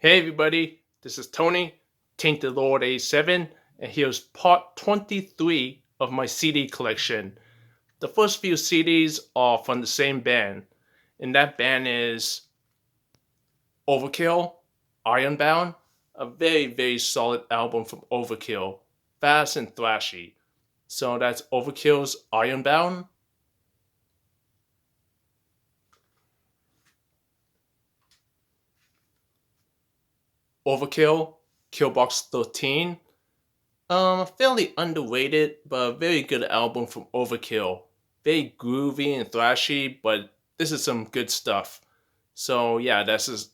Hey everybody, this is Tony, Tainted Lord A7, and here's part 23 of my CD collection. The first few CDs are from the same band, and that band is Overkill, Ironbound, a very solid album from Overkill, fast and thrashy. So that's Overkill's Ironbound. Overkill, Killbox 13. Fairly underrated, but a very good album from Overkill. Very groovy and thrashy, but this is some good stuff. So yeah, this is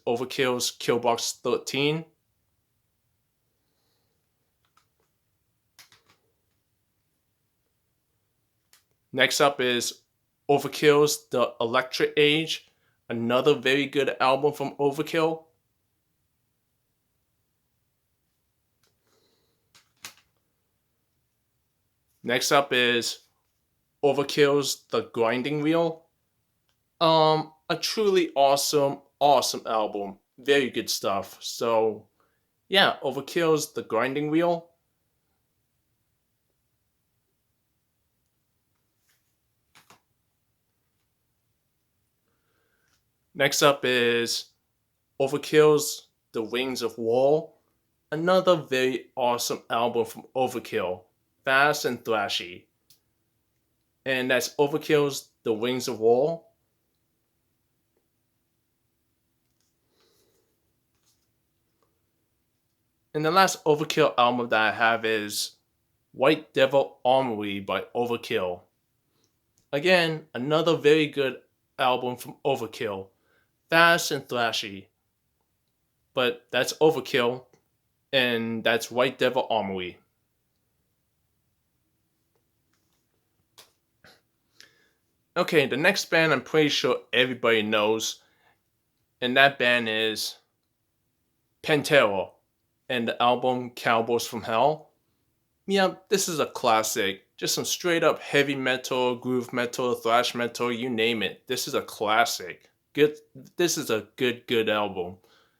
Overkill's Killbox 13. Next up is Overkill's The Electric Age, another very good album from Overkill. Next up is Overkill's The Grinding Wheel. A truly awesome album. Very good stuff. So yeah, Overkill's The Grinding Wheel. Next up is Overkill's The Wings of War. Another very awesome album from Overkill. Fast and thrashy. And that's Overkill's The Wings of War. And the last Overkill album that I have is White Devil Armory by Overkill. Again, another very good album from Overkill. Fast and thrashy. But that's Overkill, and that's White Devil Armory. Okay, the next band I'm pretty sure everybody knows, and that band is Pantera, and the album Cowboys from Hell. Yeah, this is a classic. Just some straight up heavy metal, groove metal, thrash metal, you name it. This is a classic. Good. This is a good album.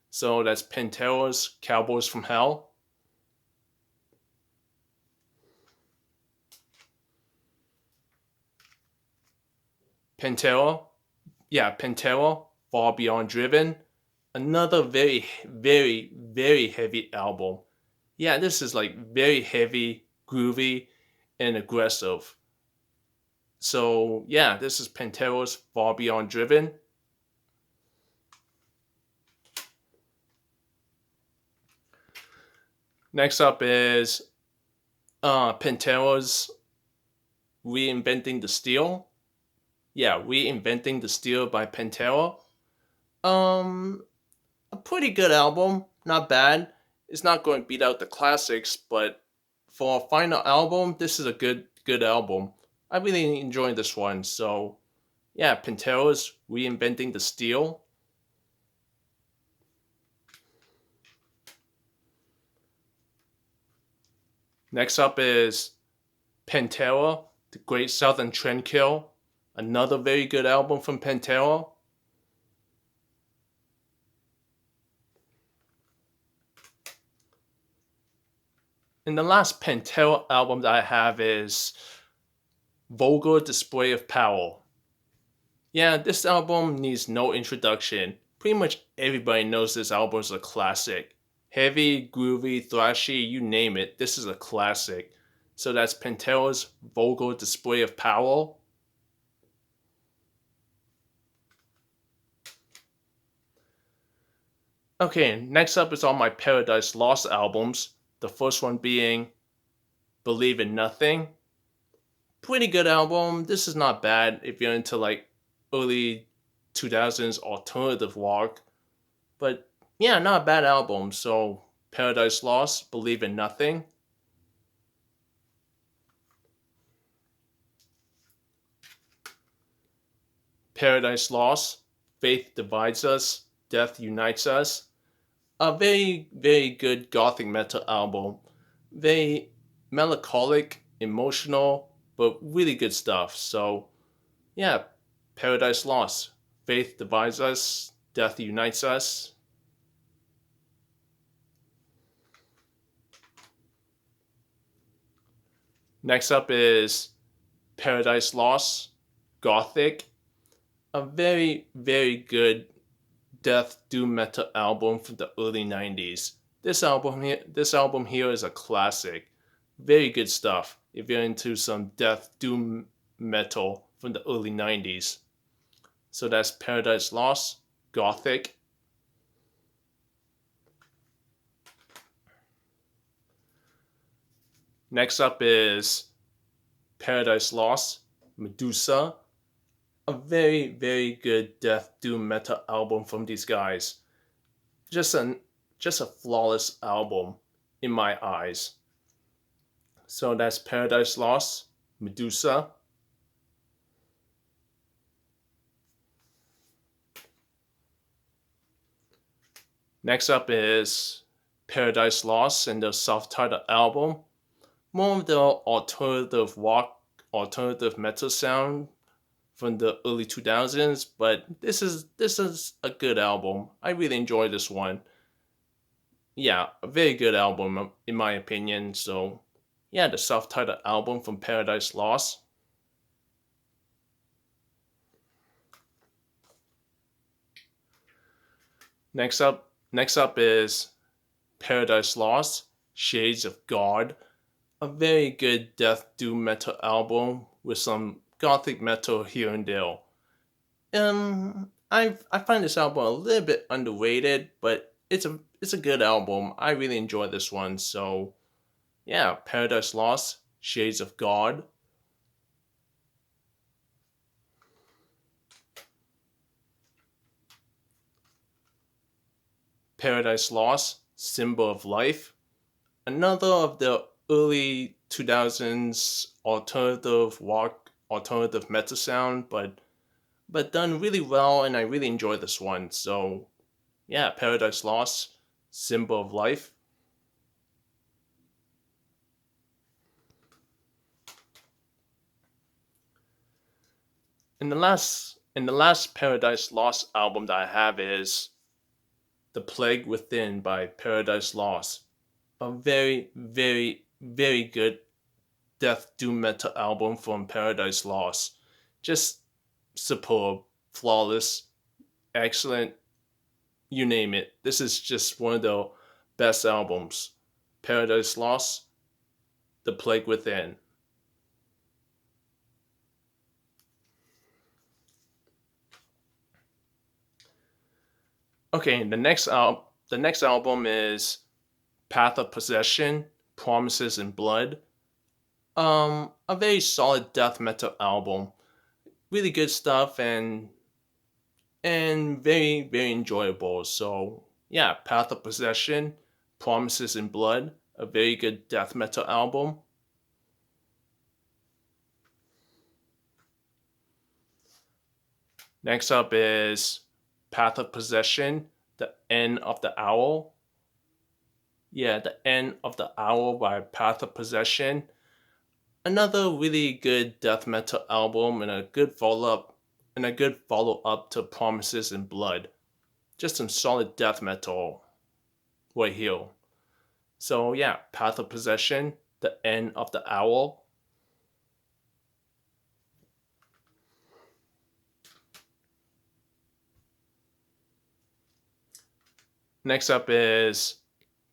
So that's Pantera's Cowboys from Hell. Pantera, yeah, Pantera, Far Beyond Driven. Another very heavy album. Yeah, this is like very heavy, groovy, and aggressive. So yeah, this is Pantera's Far Beyond Driven. Next up is Pantera's Reinventing the Steel. Yeah, Reinventing the Steel by Pantera. Um, a pretty good album, not bad. It's not going to beat out the classics, but for a final album, this is a good album. I really enjoyed this one. So yeah, Pantera's Reinventing the Steel. Next up is Pantera, The Great Southern Trendkill. Another very good album from Pantera. And the last Pantera album that I have is Vulgar Display of Power. Yeah, this album needs no introduction. Pretty much everybody knows this album is a classic. Heavy, groovy, thrashy, you name it, this is a classic. So that's Pantera's Vulgar Display of Power. Okay, next up is all my Paradise Lost albums. The first one being Believe in Nothing. Pretty good album. This is not bad if you're into like early 2000s alternative rock. But yeah, not a bad album. So Paradise Lost, Believe in Nothing. Paradise Lost, Faith Divides Us, Death Unites Us. A very good gothic metal album. Very melancholic, emotional, but really good stuff. So yeah, Paradise Lost, Faith Divides Us, Death Unites Us. Next up is Paradise Lost, Gothic, a very, very good death doom metal album from the early 90s. This album here is a classic. Very good stuff if you're into some death doom metal from the early 90s. So that's Paradise Lost, Gothic. Next up is Paradise Lost, Medusa, a very, very good death doom metal album from these guys. Just an just a flawless album in my eyes. So that's Paradise Lost, Medusa. Next up is Paradise Lost and the self-titled album. More of the alternative rock, alternative metal sound from the early 2000s, but this is a good album. I really enjoy this one. Yeah, a very good album in my opinion. So, yeah, the self-titled album from Paradise Lost. Next up is Paradise Lost, Shades of God, a very good death doom metal album with some gothic metal here and there. I find this album a little bit underrated, but it's a good album. I really enjoy this one. So yeah, Paradise Lost, Shades of God. Paradise Lost, Symbol of Life, another of the early 2000s alternative rock, alternative metal sound, but done really well, and I really enjoy this one. So yeah, Paradise Lost, Symbol of Life. And the last Paradise Lost album that I have is The Plague Within by Paradise Lost. A very, very, very good death doom metal album from Paradise Lost. Just superb, flawless, excellent, you name it. This is just one of the best albums. Paradise Lost, The Plague Within. Okay, the next album is Path of Possession, Promises in Blood. A very solid death metal album. Really good stuff and very, very enjoyable. So yeah, Path of Possession, Promises in Blood, a very good death metal album. Next up is Path of Possession, The End of the Owl. Yeah, The End of the Owl by Path of Possession. Another really good death metal album and a good follow up to Promises in Blood. Just some solid death metal right here. So yeah, Path of Possession, The End of the Owl. Next up is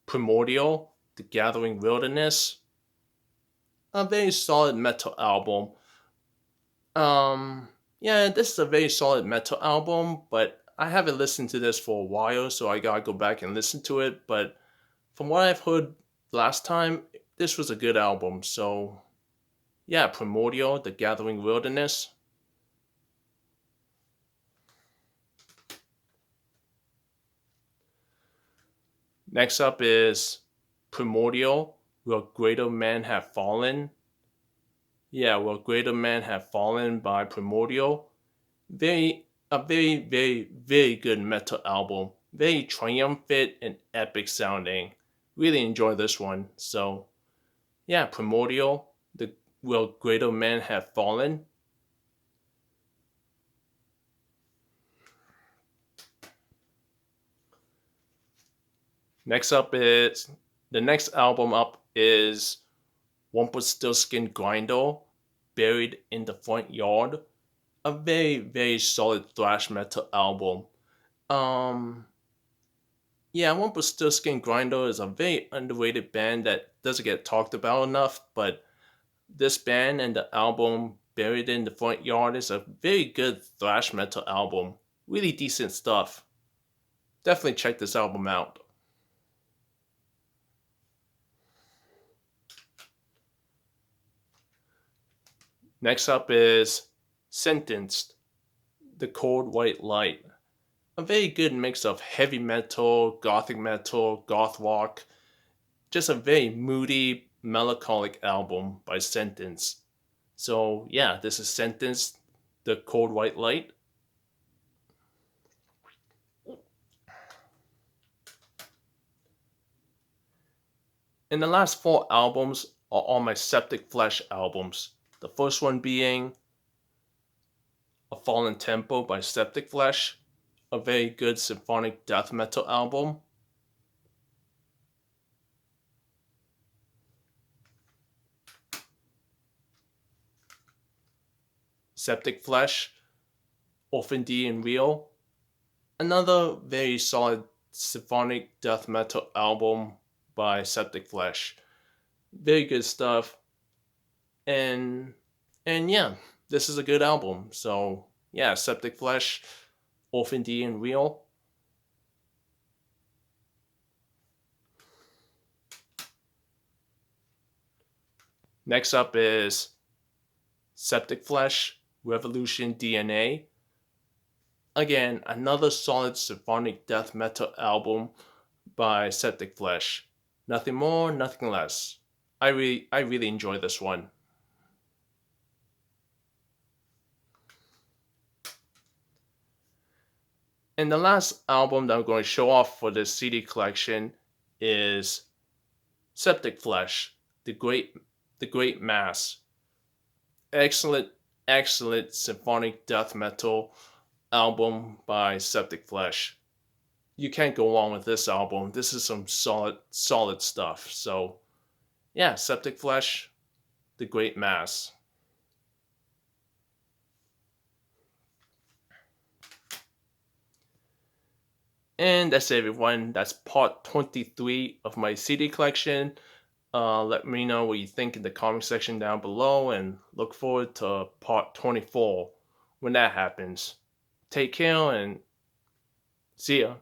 Primordial, The Gathering Wilderness. A very solid metal album. Yeah, this is a very solid metal album, but I haven't listened to this for a while, so I gotta go back and listen to it. But from what I've heard last time, this was a good album. So yeah, Primordial, The Gathering Wilderness. Next up is Primordial, Will Greater Men Have Fallen. Yeah, Will Greater Men Have Fallen by Primordial. A very, very, very good metal album. Very triumphant and epic sounding. Really enjoy this one. So yeah, Primordial, the Will Greater Men Have Fallen. Next up is the next album up is Rumpelstiltskin Grinder, Buried in the Front Yard. A very, very solid thrash metal album. Um, yeah, Rumpelstiltskin Grinder is a very underrated band that doesn't get talked about enough, but this band and the album Buried in the Front Yard is a very good thrash metal album. Really decent stuff. Definitely check this album out. Next up is Sentenced, The Cold White Light. A very good mix of heavy metal, gothic metal, goth rock. Just a very moody, melancholic album by Sentence. So, yeah, this is Sentence, The Cold White Light. And the last four albums are all my Septic Flesh albums. The first one being A Fallen Tempo by Septic Flesh, a very good symphonic death metal album. Septic Flesh, Orphan D and Real, another very solid symphonic death metal album by Septic Flesh. Very good stuff. And yeah, this is a good album. So yeah, Septic Flesh, Orphan D and Real. Next up is Septic Flesh, Revolution DNA. Again, another solid symphonic death metal album by Septic Flesh. Nothing more, nothing less. I really enjoy this one. And the last album that I'm going to show off for this CD collection is Septic Flesh, The Great Mass. Excellent, excellent symphonic death metal album by Septic Flesh. You can't go wrong with this album. This is some solid stuff. So, yeah, Septic Flesh, The Great Mass. And that's it, everyone. That's part 23 of my CD collection. Let me know what you think in the comment section down below, and look forward to part 24 when that happens. Take care and see ya.